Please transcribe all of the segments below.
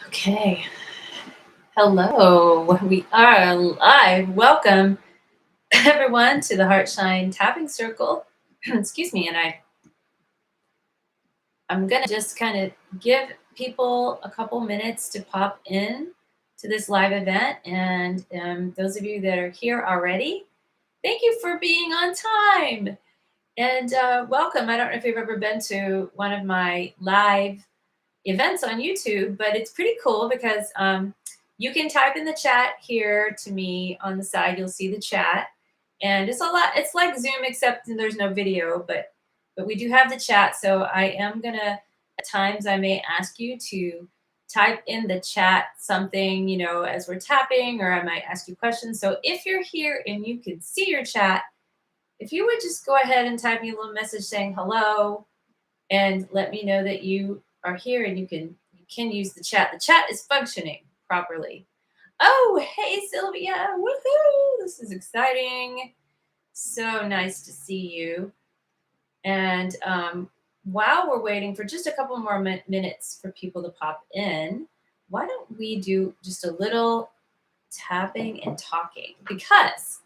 Okay. Hello. We are live. Welcome everyone to the Heartshine tapping circle. Excuse me. And I'm going to just kind of give people a couple minutes to pop in to this live event. And those of you that are here already, thank you for being on time. And welcome. I don't know if you've ever been to one of my live events on YouTube, but it's pretty cool because you can type in the chat here to me on the side. You'll see the chat, and it's a lot. It's like Zoom, except there's no video, but we do have the chat. So I am gonna at times I may ask you to type in the chat something, as we're tapping, or I might ask you questions. So if you're here and you can see your chat, if you would just go ahead and type me a little message saying hello and let me know that you are here and you can use the chat. The chat is functioning properly. Oh, hey Sylvia. Woohoo! This is exciting. So nice to see you. And while we're waiting for just a couple more minutes for people to pop in, why don't we do just a little tapping and talking? Because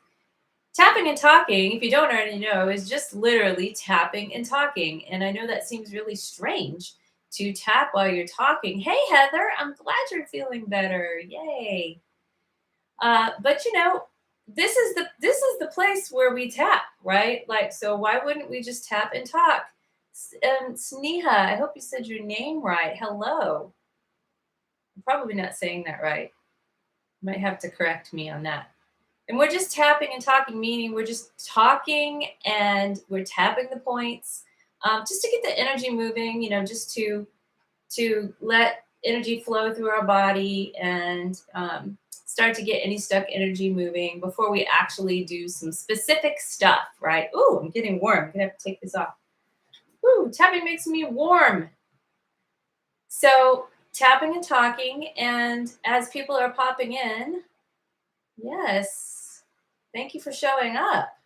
tapping and talking, if you don't already know, is just literally tapping and talking. And I know that seems really strange to tap while you're talking. Hey, Heather, I'm glad you're feeling better. Yay. But this is the place where we tap, right? Like, so why wouldn't we just tap and talk? Sneha, I hope you said your name right. Hello. I'm probably not saying that right. You might have to correct me on that. And we're just tapping and talking, meaning we're just talking and we're tapping the points, just to get the energy moving, just to let energy flow through our body and start to get any stuck energy moving before we actually do some specific stuff, right? Ooh, I'm getting warm. I'm going to have to take this off. Ooh, tapping makes me warm. So tapping and talking, and as people are popping in, yes, thank you for showing up.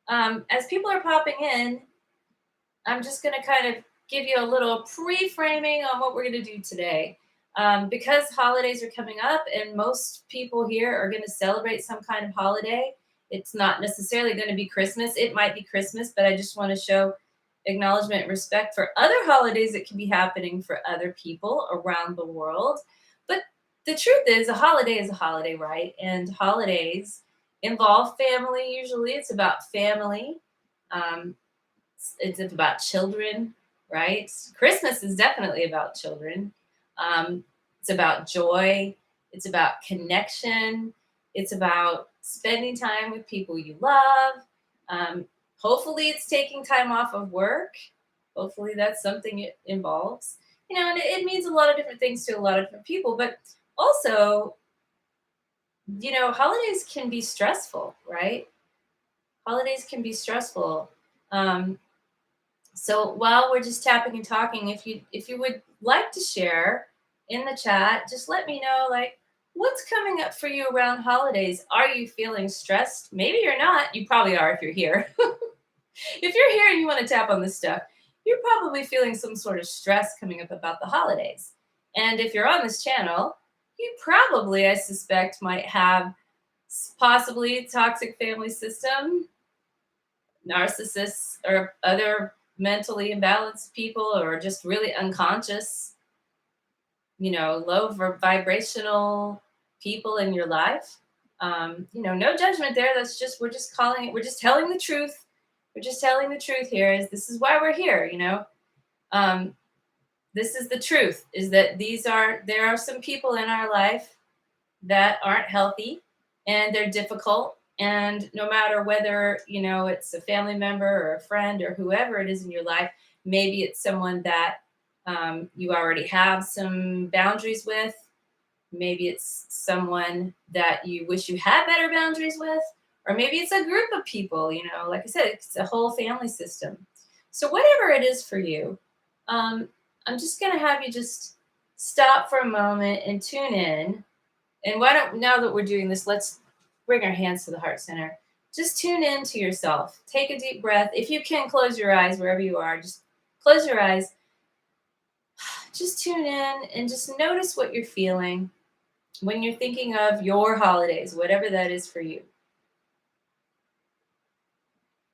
As people are popping in, I'm just going to kind of give you a little pre-framing on what we're going to do today. Because holidays are coming up and most people here are going to celebrate some kind of holiday. It's not necessarily going to be Christmas. It might be Christmas, but I just want to show acknowledgement and respect for other holidays that can be happening for other people around the world. But the truth is a holiday, right? And holidays involve family. Usually it's about family. It's about children, right? Christmas is definitely about children. It's about joy. It's about connection. It's about spending time with people you love. Hopefully it's taking time off of work. Hopefully that's something it involves. And it means a lot of different things to a lot of different people. But also, holidays can be stressful, right? Holidays can be stressful. So while we're just tapping and talking, if you would like to share in the chat, just let me know, like, what's coming up for you around holidays. Are you feeling stressed? Maybe you're not. You probably are if you're here. If you're here and you want to tap on this stuff, you're probably feeling some sort of stress coming up about the holidays. And if you're on this channel, you probably, I suspect, might have possibly toxic family system, narcissists, or other mentally imbalanced people, or just really unconscious, low vibrational people in your life. No judgment there. That's just, we're just calling it, we're just telling the truth. We're just telling the truth here. This is why we're here, this is the truth, is that there are some people in our life that aren't healthy and they're difficult. And no matter whether, it's a family member or a friend or whoever it is in your life, maybe it's someone that you already have some boundaries with. Maybe it's someone that you wish you had better boundaries with, or maybe it's a group of people, like I said, it's a whole family system. So whatever it is for you, I'm just going to have you just stop for a moment and tune in. And now that we're doing this, let's bring our hands to the heart center. Just tune in to yourself. Take a deep breath. If you can, close your eyes wherever you are. Just close your eyes. just tune in and just notice what you're feeling when you're thinking of your holidays, whatever that is for you.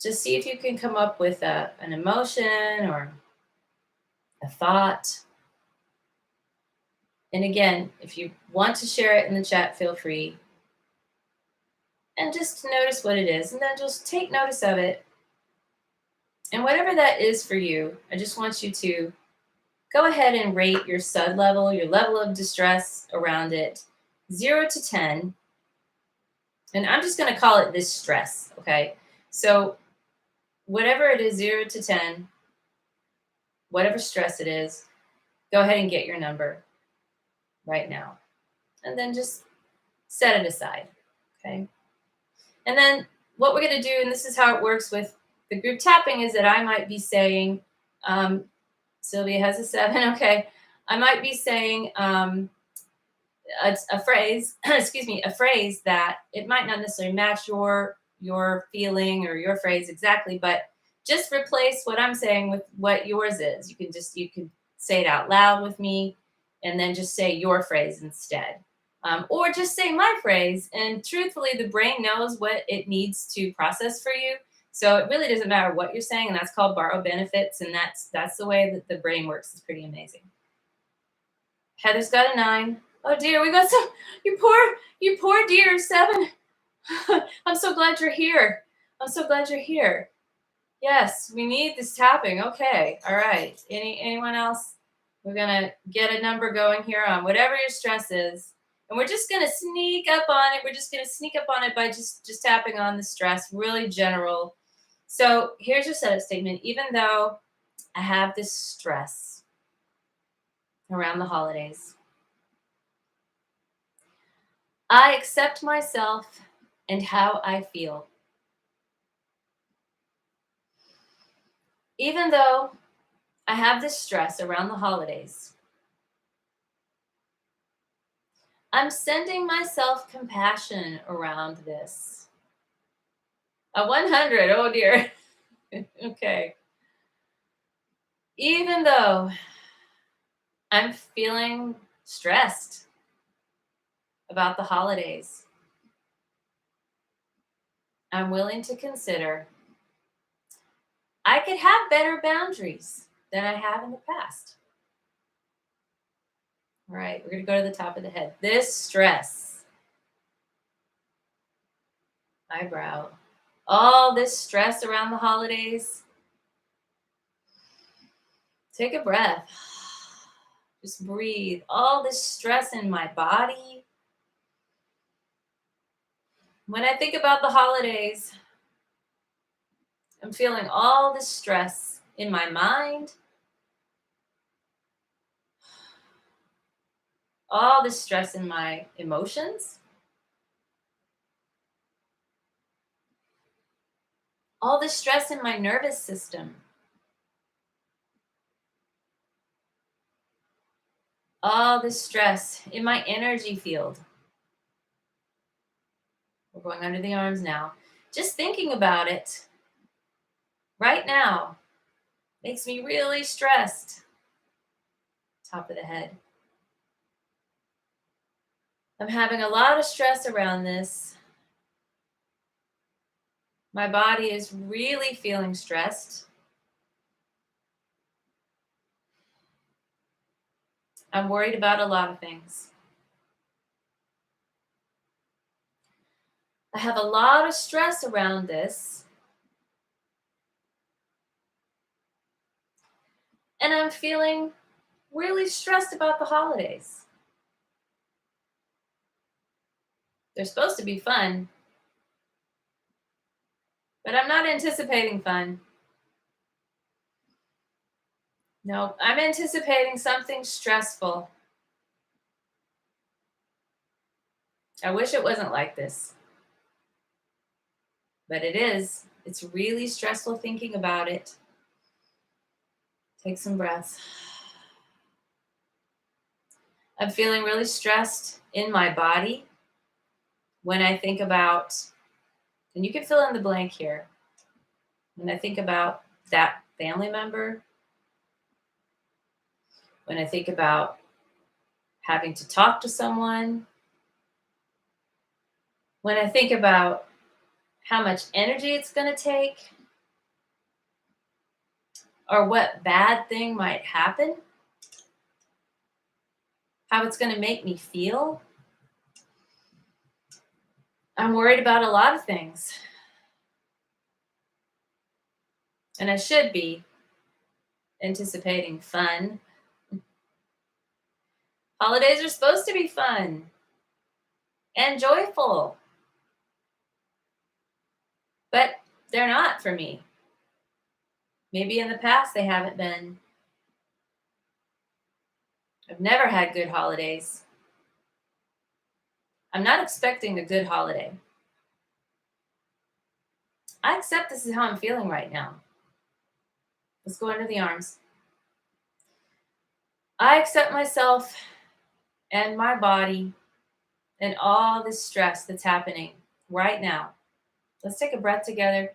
Just see if you can come up with an emotion or a thought. And again, if you want to share it in the chat, feel free. And just notice what it is. And then just take notice of it. And whatever that is for you, I just want you to go ahead and rate your SUD level, your level of distress around it, 0 to 10. And I'm just going to call it this stress, okay? So whatever it is, 0 to 10, whatever stress it is, go ahead and get your number right now. And then just set it aside, okay? And then what we're going to do, and this is how it works with the group tapping, is that I might be saying, Sylvia has a 7, okay. I might be saying a phrase, excuse me, a phrase that it might not necessarily match your feeling or your phrase exactly, but just replace what I'm saying with what yours is. You can say it out loud with me, and then just say your phrase instead. Or just say my phrase, and truthfully, the brain knows what it needs to process for you. So it really doesn't matter what you're saying, and that's called borrow benefits, and that's the way that the brain works. It's pretty amazing. Heather's got a 9. Oh dear, we got some. You poor dear 7. I'm so glad you're here. I'm so glad you're here. Yes, we need this tapping. Okay, all right. Anyone else? We're gonna get a number going here on whatever your stress is, and we're just gonna sneak up on it. We're just gonna sneak up on it by just tapping on the stress, really general. So here's your setup statement. Even though I have this stress around the holidays, I accept myself and how I feel. Even though I have this stress around the holidays, I'm sending myself compassion around this. A 100, oh dear. Okay. Even though I'm feeling stressed about the holidays, I'm willing to consider I could have better boundaries than I have in the past. All right, we're going to go to the top of the head. This stress, eyebrow, all this stress around the holidays. Take a breath. Just breathe. All this stress in my body. When I think about the holidays, I'm feeling all this stress in my mind, all this stress in my emotions, all this stress in my nervous system, all this stress in my energy field. We're going under the arms now. Just thinking about it right now makes me really stressed. Top of the head. I'm having a lot of stress around this. My body is really feeling stressed. I'm worried about a lot of things. I have a lot of stress around this. And I'm feeling really stressed about the holidays. They're supposed to be fun, but I'm not anticipating fun. No, I'm anticipating something stressful. I wish it wasn't like this, but it is. It's really stressful thinking about it. Take some breaths. I'm feeling really stressed in my body when I think about, and you can fill in the blank here, when I think about that family member when I think about having to talk to someone, when I think about how much energy it's going to take, or what bad thing might happen, how it's going to make me feel, I'm worried about a lot of things. And I should be anticipating fun. Holidays are supposed to be fun and joyful, but they're not for me. Maybe in the past they haven't been. I've never had good holidays. I'm not expecting a good holiday. I accept this is how I'm feeling right now. Let's go under the arms. I accept myself and my body and all this stress that's happening right now. Let's take a breath together.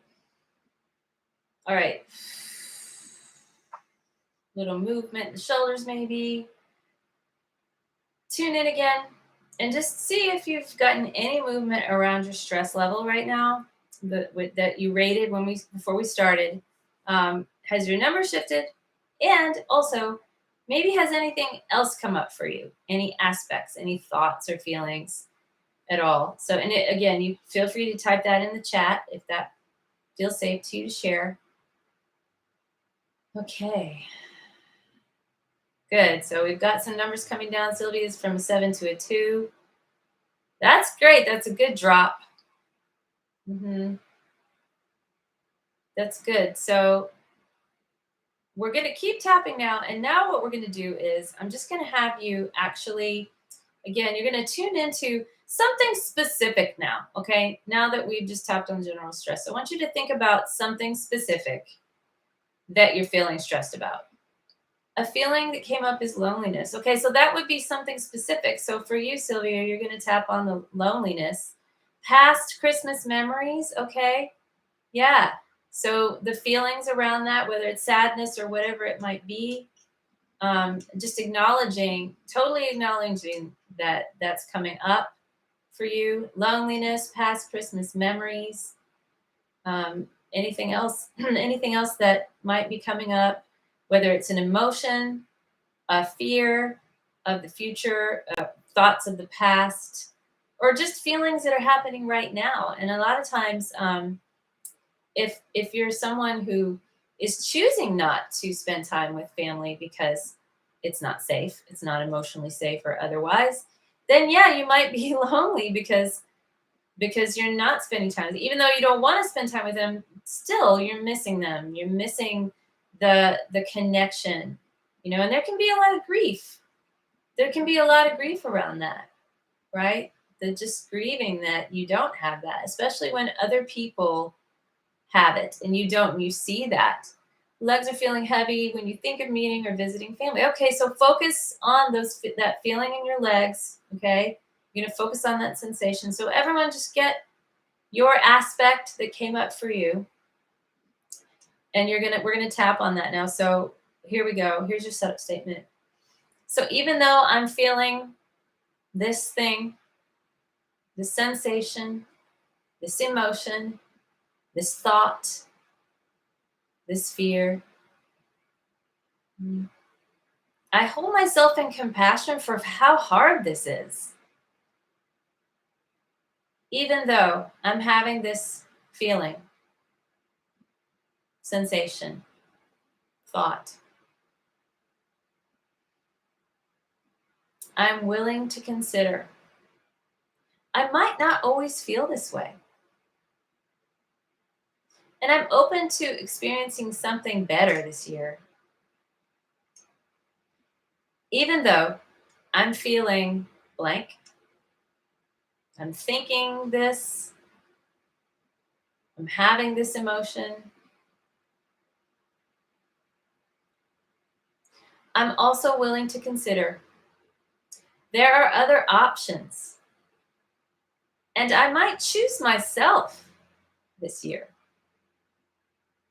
All right. Little movement in the shoulders, maybe. Tune in again and just see if you've gotten any movement around your stress level right now that you rated before we started. Has your number shifted? And also, maybe has anything else come up for you? Any aspects, any thoughts or feelings at all? So, again, you feel free to type that in the chat if that feels safe to you to share. Okay. Good. So we've got some numbers coming down. Sylvia's from a 7 to a 2. That's great. That's a good drop. That's good. So we're going to keep tapping now. And now what we're going to do is I'm just going to have you actually, again, you're going to tune into something specific now. Okay. Now that we've just tapped on general stress, I want you to think about something specific that you're feeling stressed about. A feeling that came up is loneliness. Okay, so that would be something specific. So for you, Sylvia, you're going to tap on the loneliness. Past Christmas memories, okay? Yeah. So the feelings around that, whether it's sadness or whatever it might be, just totally acknowledging that that's coming up for you. Loneliness, past Christmas memories, anything else, anything else that might be coming up, whether it's an emotion, a fear of the future, thoughts of the past, or just feelings that are happening right now. And a lot of times, if you're someone who is choosing not to spend time with family because it's not safe, it's not emotionally safe or otherwise, then yeah, you might be lonely because you're not spending time, even though you don't want to spend time with them. Still, you're missing them. You're missing the connection, and there can be a lot of grief. There can be a lot of grief around that, right? The just grieving that you don't have that, especially when other people have it and you don't, and you see that. Legs are feeling heavy when you think of meeting or visiting family. Okay, so focus on that feeling in your legs, okay? You're going to focus on that sensation. So everyone just get your aspect that came up for you. And we're going to tap on that now. So here we go. Here's your setup statement. So even though I'm feeling this thing, this sensation, this emotion, this thought, this fear, I hold myself in compassion for how hard this is. Even though I'm having this feeling, sensation, thought, I'm willing to consider I might not always feel this way. And I'm open to experiencing something better this year. Even though I'm feeling blank, I'm thinking this, I'm having this emotion, I'm also willing to consider there are other options. And I might choose myself this year.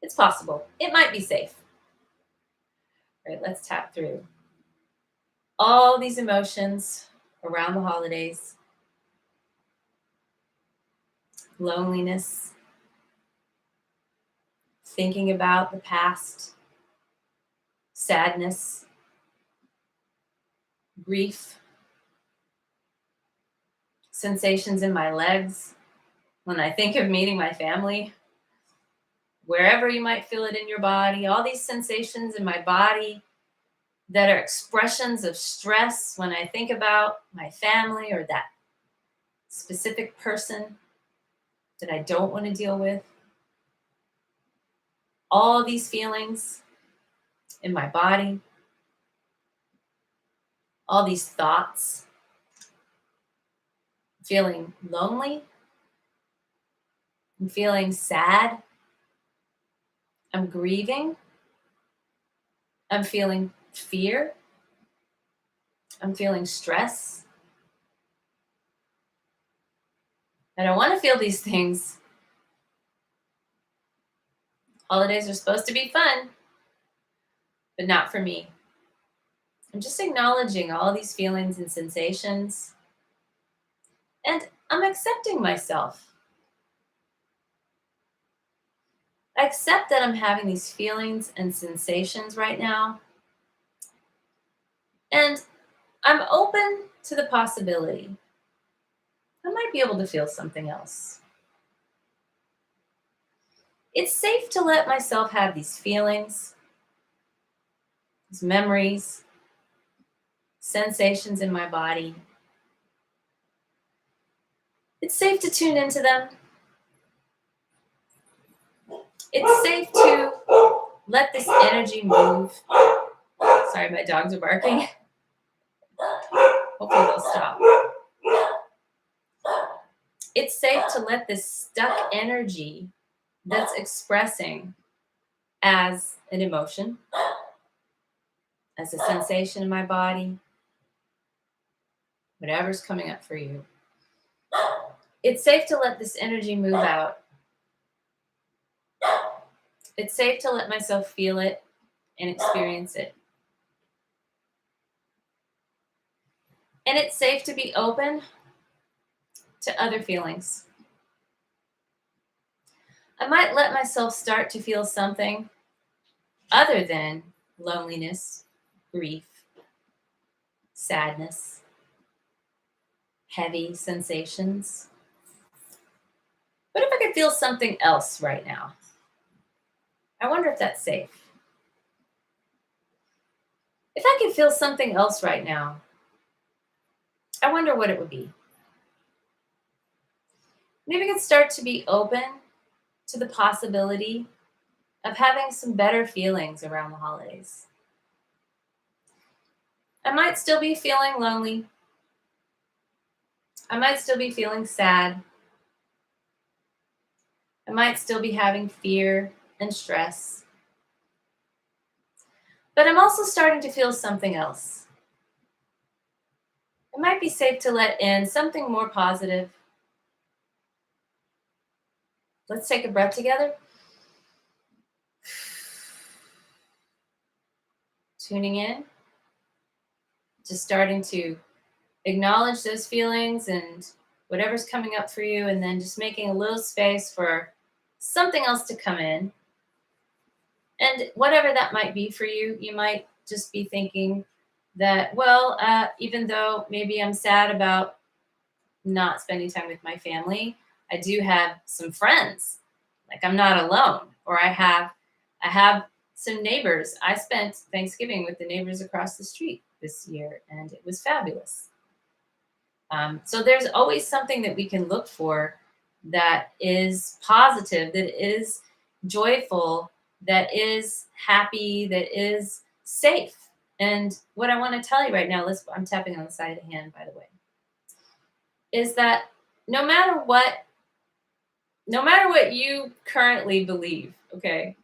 It's possible. It might be safe. All right, let's tap through. all these emotions around the holidays: loneliness, thinking about the past, sadness, grief, sensations in my legs when I think of meeting my family, wherever you might feel it in your body, all these sensations in my body that are expressions of stress when I think about my family or that specific person that I don't want to deal with. All these feelings in my body, all these thoughts, feeling lonely, I'm feeling sad, I'm grieving, I'm feeling fear, I'm feeling stress. I don't want to feel these things. Holidays are supposed to be fun, but not for me. I'm just acknowledging all these feelings and sensations, and I'm accepting myself. I accept that I'm having these feelings and sensations right now, and I'm open to the possibility I might be able to feel something else. It's safe to let myself have these feelings, these memories, sensations in my body. It's safe to tune into them. It's safe to let this energy move. Sorry, my dogs are barking. Hopefully they'll stop. It's safe to let this stuck energy that's expressing as an emotion, as a sensation in my body, whatever's coming up for you. It's safe to let this energy move out. It's safe to let myself feel it and experience it. And it's safe to be open to other feelings. I might let myself start to feel something other than loneliness, grief, sadness, heavy sensations. What if I could feel something else right now? I wonder if that's safe. If I could feel something else right now, I wonder what it would be. Maybe I could start to be open to the possibility of having some better feelings around the holidays. I might still be feeling lonely. I might still be feeling sad. I might still be having fear and stress. But I'm also starting to feel something else. It might be safe to let in something more positive. Let's take a breath together. Tuning in, just starting to acknowledge those feelings and whatever's coming up for you, and then just making a little space for something else to come in. And whatever that might be for you, you might just be thinking that, well, even though maybe I'm sad about not spending time with my family, I do have some friends. Like, I'm not alone, or I have some neighbors. I spent Thanksgiving with the neighbors across the street this year, and it was fabulous. So there's always something that we can look for that is positive, that is joyful, that is happy, that is safe. And what I want to tell you right now, I'm tapping on the side of the hand, by the way, is that no matter what, no matter what you currently believe, okay,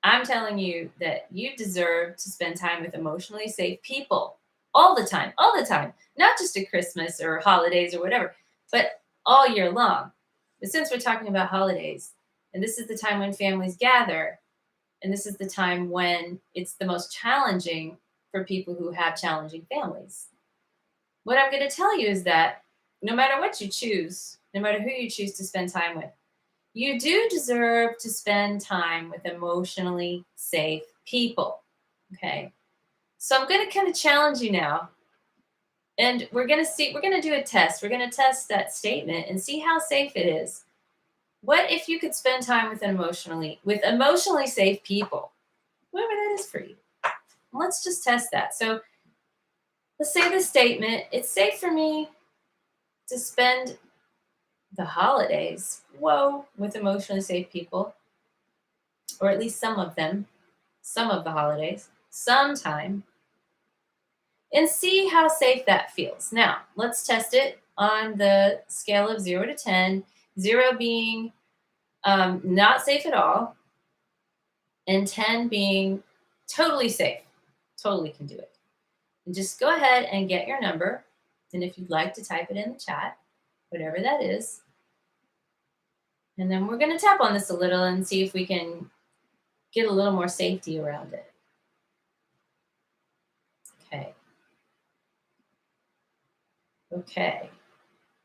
I'm telling you that you deserve to spend time with emotionally safe people all the time, not just at Christmas or holidays or whatever, but all year long. But since we're talking about holidays, and this is the time when families gather, and this is the time when it's the most challenging for people who have challenging families. What I'm going to tell you is that no matter what you choose, no matter who you choose to spend time with, you do deserve to spend time with emotionally safe people. Okay. So I'm going to kind of challenge you now. And we're going to do a test. We're going to test that statement and see how safe it is. What if you could spend time with emotionally safe people? Whatever that is for you. Let's just test that. So let's say the statement, it's safe for me to spend the holidays, with emotionally safe people, or at least some of them, some of the holidays, sometime, and see how safe that feels. Now, let's test it on the scale of 0 to 10, 0 being not safe at all, and 10 being totally safe, totally can do it. And just go ahead and get your number. And if you'd like to type it in the chat, whatever that is. And then we're going to tap on this a little and see if we can get a little more safety around it. Okay. Okay.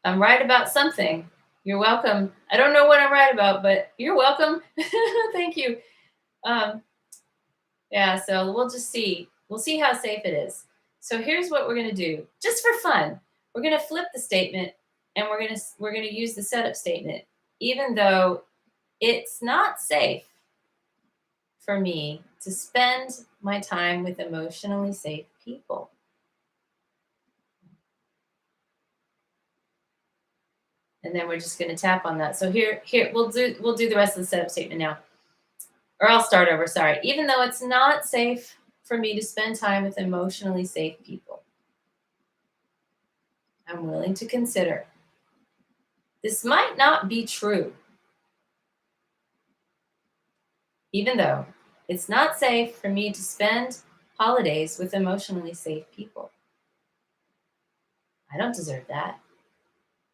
I'm right about something. You're welcome. I don't know what I'm right about, but you're welcome. Thank you. Yeah, so we'll just see. We'll see how safe it is. So here's what we're going to do, just for fun. We're going to flip the statement, and we're going to use the setup statement, even though it's not safe for me to spend my time with emotionally safe people. And then we're just going to tap on that. So here we'll do the rest of the setup statement now. Or I'll start over, sorry. Even though it's not safe for me to spend time with emotionally safe people, I'm willing to consider. This might not be true. Even though it's not safe for me to spend holidays with emotionally safe people. I don't deserve that.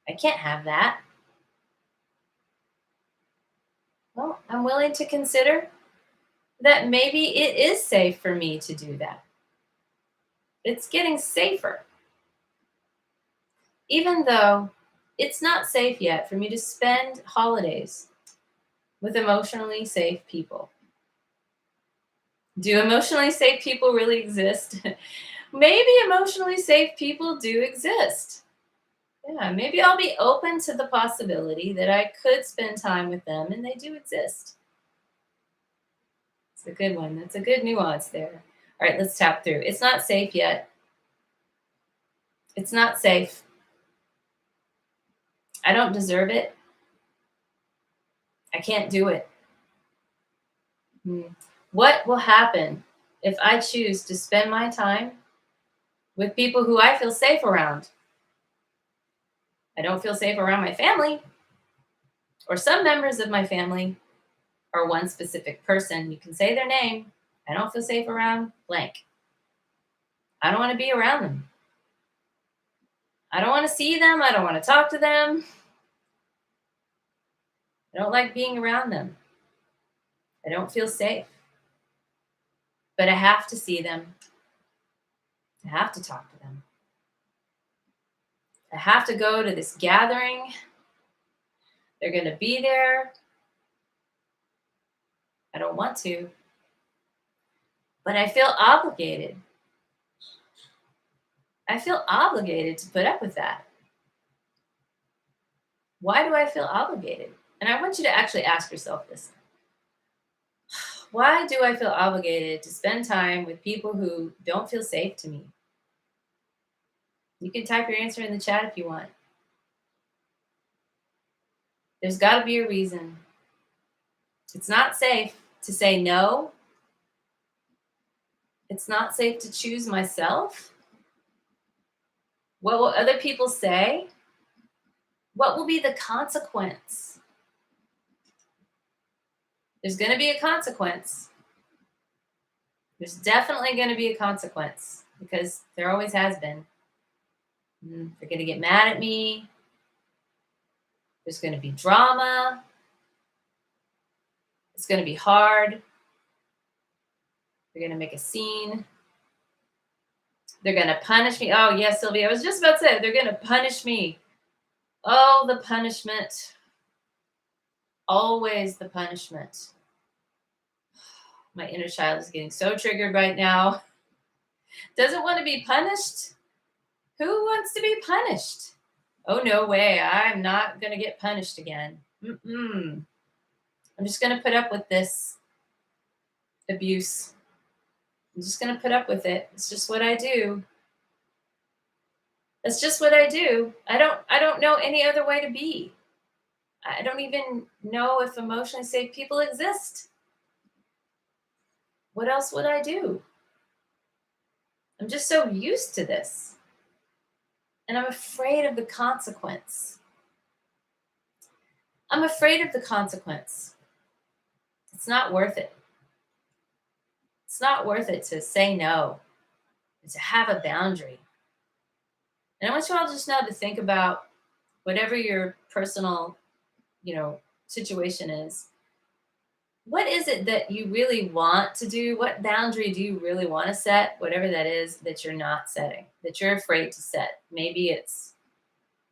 I can't have that. Well, I'm willing to consider that maybe it is safe for me to do that. It's getting safer. Even though it's not safe yet for me to spend holidays with emotionally safe people. Do emotionally safe people really exist? Maybe emotionally safe people do exist. Yeah, maybe I'll be open to the possibility that I could spend time with them and they do exist. It's a good one. That's a good nuance there. All right, let's tap through. It's not safe yet. It's not safe. I don't deserve it. I can't do it. What will happen if I choose to spend my time with people who I feel safe around? I don't feel safe around my family or some members of my family or one specific person. You can say their name. I don't feel safe around blank. I don't want to be around them. I don't want to see them. I don't want to talk to them. I don't like being around them. I don't feel safe. But I have to see them. I have to talk to them. I have to go to this gathering. They're going to be there. I don't want to. But I feel obligated. I feel obligated to put up with that. Why do I feel obligated? And I want you to actually ask yourself this. Why do I feel obligated to spend time with people who don't feel safe to me? You can type your answer in the chat if you want. There's got to be a reason. It's not safe to say no. It's not safe to choose myself. What will other people say? What will be the consequence? There's going to be a consequence. There's definitely going to be a consequence because there always has been. They're going to get mad at me. There's going to be drama. It's going to be hard. They're going to make a scene. They're going to punish me. Oh, yes, Sylvia. I was just about to say, they're going to punish me. Oh, the punishment. Always the punishment. My inner child is getting so triggered right now. Doesn't want to be punished. Who wants to be punished? Oh, no way. I'm not going to get punished again. Mm-mm. I'm just going to put up with this abuse. I'm just going to put up with it. It's just what I do. That's just what I do. I don't know any other way to be. I don't even know if emotionally safe people exist. What else would I do? I'm just so used to this. And I'm afraid of the consequence. I'm afraid of the consequence. It's not worth it. It's not worth it to say no, and to have a boundary. And I want you all just now to think about whatever your personal, situation is. What is it that you really want to do? What boundary do you really want to set? Whatever that is that you're not setting, that you're afraid to set. Maybe it's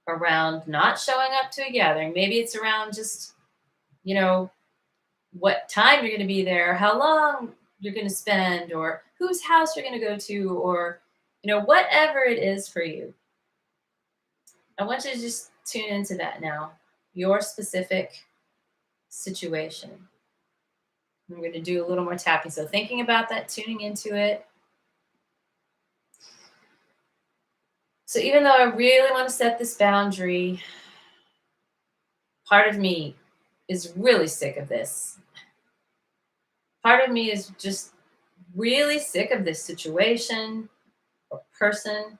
around not showing up to a gathering. Maybe it's around just, you know, what time you're going to be there, how long you're going to spend, or whose house you're going to go to, or, whatever it is for you. I want you to just tune into that now, your specific situation. I'm going to do a little more tapping. So thinking about that, tuning into it. So even though I really want to set this boundary, part of me is really sick of this. Part of me is just really sick of this situation or person.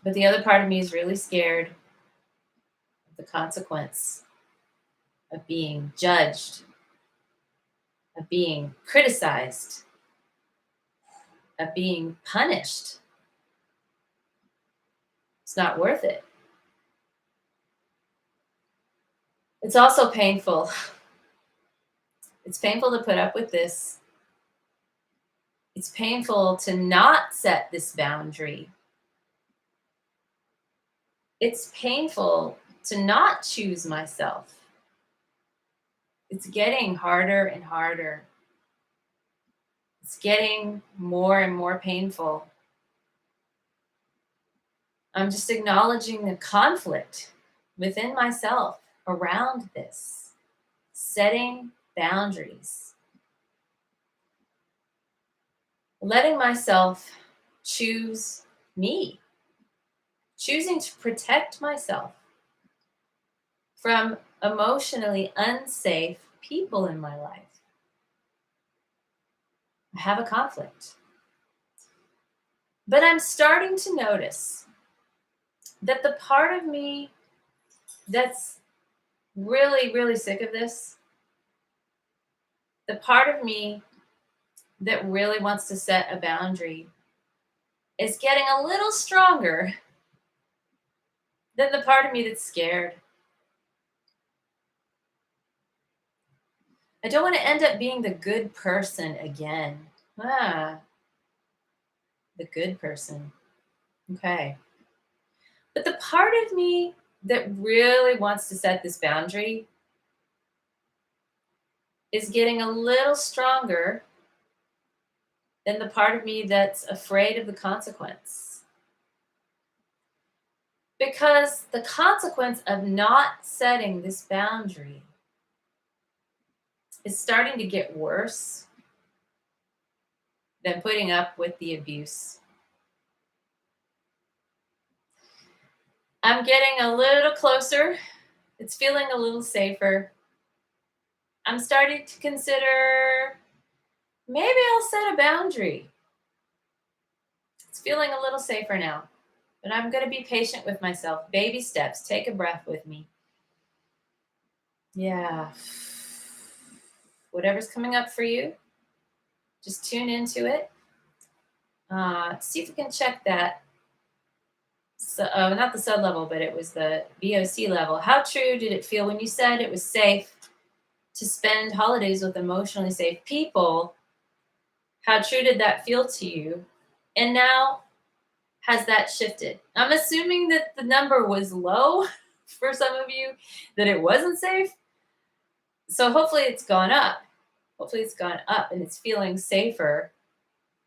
But the other part of me is really scared of the consequence of being judged, of being criticized, of being punished. It's not worth it. It's also painful. It's painful to put up with this. It's painful to not set this boundary. It's painful to not choose myself. It's getting harder and harder. It's getting more and more painful. I'm just acknowledging the conflict within myself around this, setting boundaries, letting myself choose me, choosing to protect myself from emotionally unsafe people in my life. I have a conflict. But I'm starting to notice that the part of me that's really, really sick of this, the part of me that really wants to set a boundary, is getting a little stronger than the part of me that's scared. I don't want to end up being the good person again. The good person. Okay. But the part of me that really wants to set this boundary is getting a little stronger than the part of me that's afraid of the consequence. Because the consequence of not setting this boundary is starting to get worse than putting up with the abuse. I'm getting a little closer. It's feeling a little safer. I'm starting to consider maybe I'll set a boundary. It's feeling a little safer now. But I'm going to be patient with myself. Baby steps. Take a breath with me. Yeah. Whatever's coming up for you, just tune into it. See if we can check that. So, not the sub level, but it was the VOC level. How true did it feel when you said it was safe to spend holidays with emotionally safe people? How true did that feel to you? And now, has that shifted? I'm assuming that the number was low for some of you, that it wasn't safe. So hopefully it's gone up. Hopefully it's gone up and it's feeling safer.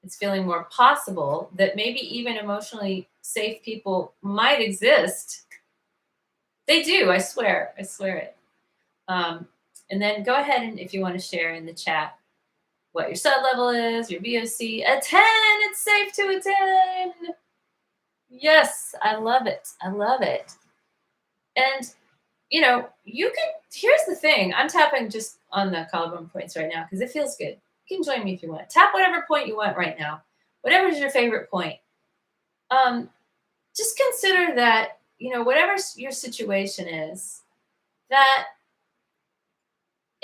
It's feeling more possible that maybe even emotionally safe people might exist. They do, I swear. I swear it. Um, and then go ahead and if you want to share in the chat what your sud level is, your VOC. A 10, it's safe to a 10. Yes, I love it. I love it. And you can, here's the thing. I'm tapping just on the collarbone points right now because it feels good. You can join me if you want. Tap whatever point you want right now. Whatever is your favorite point. Um, just consider that, whatever your situation is, that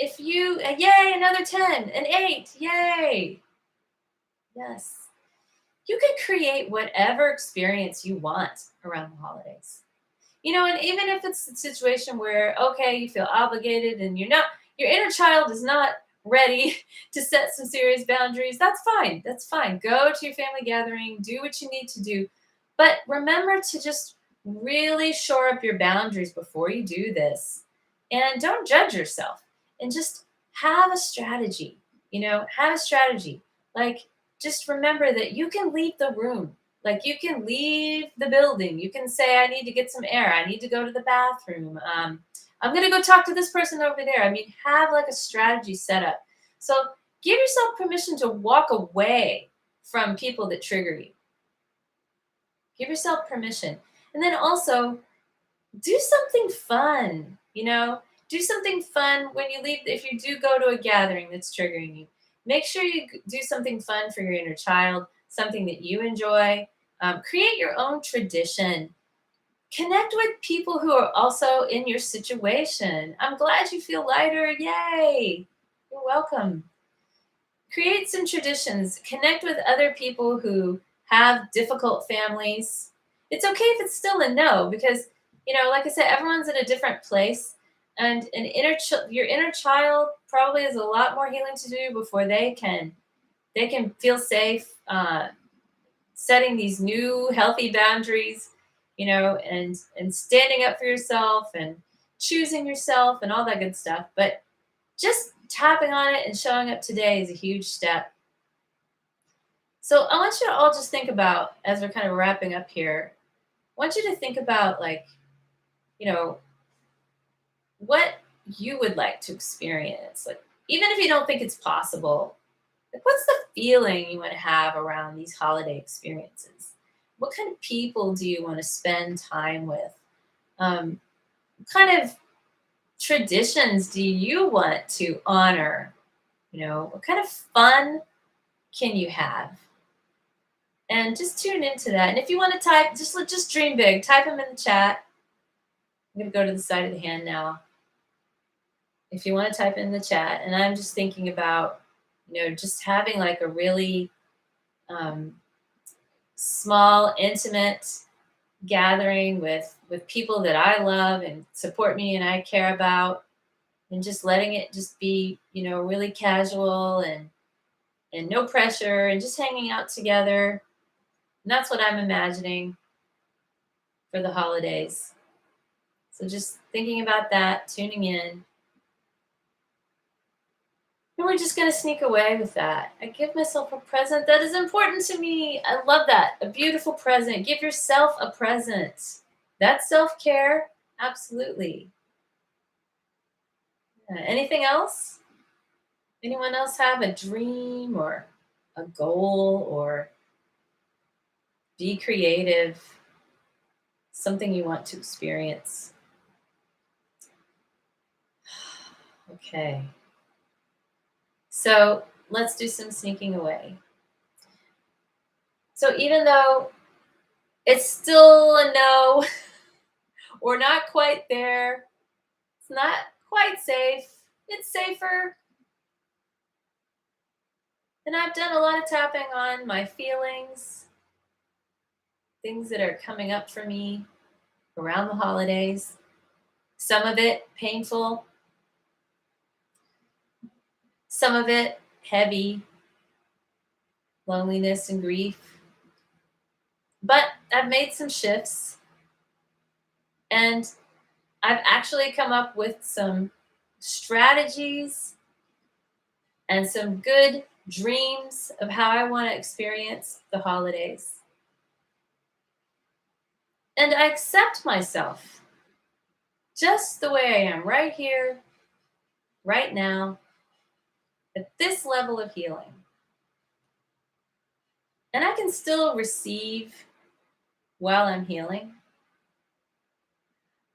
if you, yay, another 10, an 8, yay. Yes. You can create whatever experience you want around the holidays. And even if it's a situation where, okay, you feel obligated and your inner child is not ready to set some serious boundaries, that's fine. That's fine. Go to your family gathering, do what you need to do. But remember to just really shore up your boundaries before you do this. And don't judge yourself and just have a strategy. Have a strategy. Like, just remember that you can leave the room. Like, you can leave the building. You can say, I need to get some air. I need to go to the bathroom. I'm going to go talk to this person over there. I mean, have like a strategy set up. So give yourself permission to walk away from people that trigger you. Give yourself permission. And then also do something fun, do something fun when you leave. If you do go to a gathering that's triggering you, make sure you do something fun for your inner child, something that you enjoy. Create your own tradition. Connect with people who are also in your situation. I'm glad you feel lighter. Yay. You're welcome. Create some traditions. Connect with other people who have difficult families. It's okay if it's still a no, because, like I said, everyone's in a different place. And your inner child probably has a lot more healing to do before they can feel safe setting these new healthy boundaries, and standing up for yourself and choosing yourself and all that good stuff. But just tapping on it and showing up today is a huge step. So I want you to all just think about, as we're kind of wrapping up here, I want you to think about, like, what you would like to experience. Like, even if you don't think it's possible, like, what's the feeling you want to have around these holiday experiences? What kind of people do you want to spend time with? What kind of traditions do you want to honor? What kind of fun can you have? And just tune into that. And if you want to type, just dream big. Type them in the chat. I'm going to go to the side of the hand now. If you want to type in the chat, and I'm just thinking about, just having like a really small, intimate gathering with people that I love and support me and I care about, and just letting it just be, really casual and no pressure and just hanging out together. And that's what I'm imagining for the holidays. So just thinking about that, tuning in. And we're just going to sneak away with that. I give myself a present that is important to me. I love that. A beautiful present. Give yourself a present. That's self-care. Absolutely. Anything else? Anyone else have a dream or a goal, or be creative, something you want to experience? Okay. So let's do some sneaking away. So even though it's still a no, we're not quite there, it's not quite safe, it's safer. And I've done a lot of tapping on my feelings, things that are coming up for me around the holidays. Some of it painful, some of it heavy, loneliness and grief. But I've made some shifts, and I've actually come up with some strategies and some good dreams of how I want to experience the holidays. And I accept myself just the way I am, right here, right now, at this level of healing. And I can still receive while I'm healing.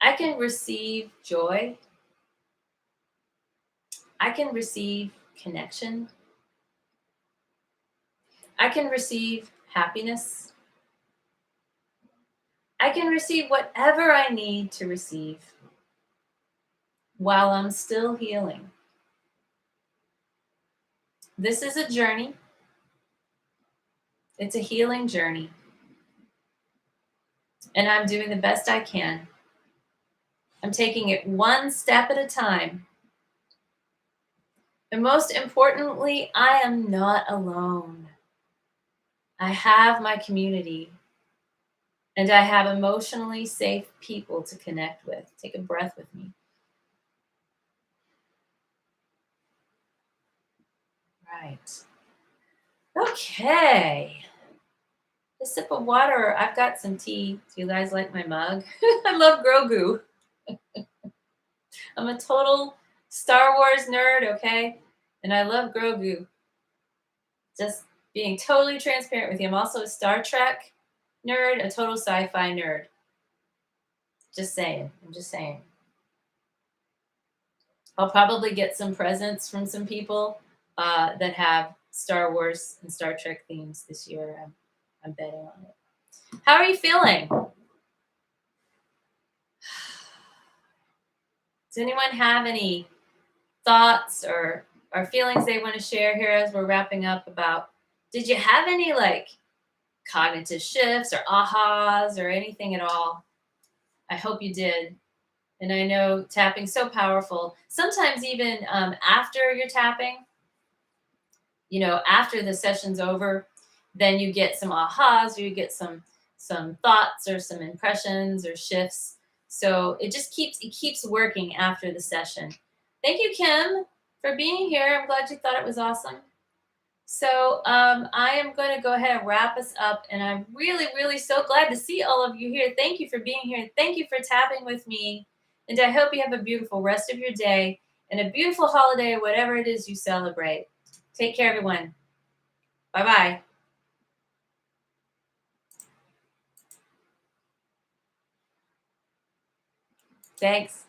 I can receive joy. I can receive connection. I can receive happiness. I can receive whatever I need to receive while I'm still healing. This is a journey. It's a healing journey. And I'm doing the best I can. I'm taking it one step at a time. And most importantly, I am not alone. I have my community, and I have emotionally safe people to connect with. Take a breath with me. Right. Okay. A sip of water. I've got some tea. Do you guys like my mug? I love Grogu. I'm a total Star Wars nerd, okay? And I love Grogu. Just being totally transparent with you. I'm also a Star Trek nerd, a total sci-fi nerd. Just saying. I'm just saying. I'll probably get some presents from some people that have Star Wars and Star Trek themes this year. I'm betting on it. How are you feeling? Does anyone have any thoughts or feelings they want to share here as we're wrapping up about, did you have any like cognitive shifts or ahas or anything at all? I hope you did. And I know tapping's so powerful. Sometimes even after you're tapping, after the session's over, then you get some ahas, or you get some thoughts or some impressions or shifts. So it keeps working after the session. Thank you, Kim, for being here. I'm glad you thought it was awesome. So I am going to go ahead and wrap us up, and I'm really, really so glad to see all of you here. Thank you for being here. Thank you for tapping with me, and I hope you have a beautiful rest of your day and a beautiful holiday, whatever it is you celebrate. Take care, everyone. Bye-bye. Thanks.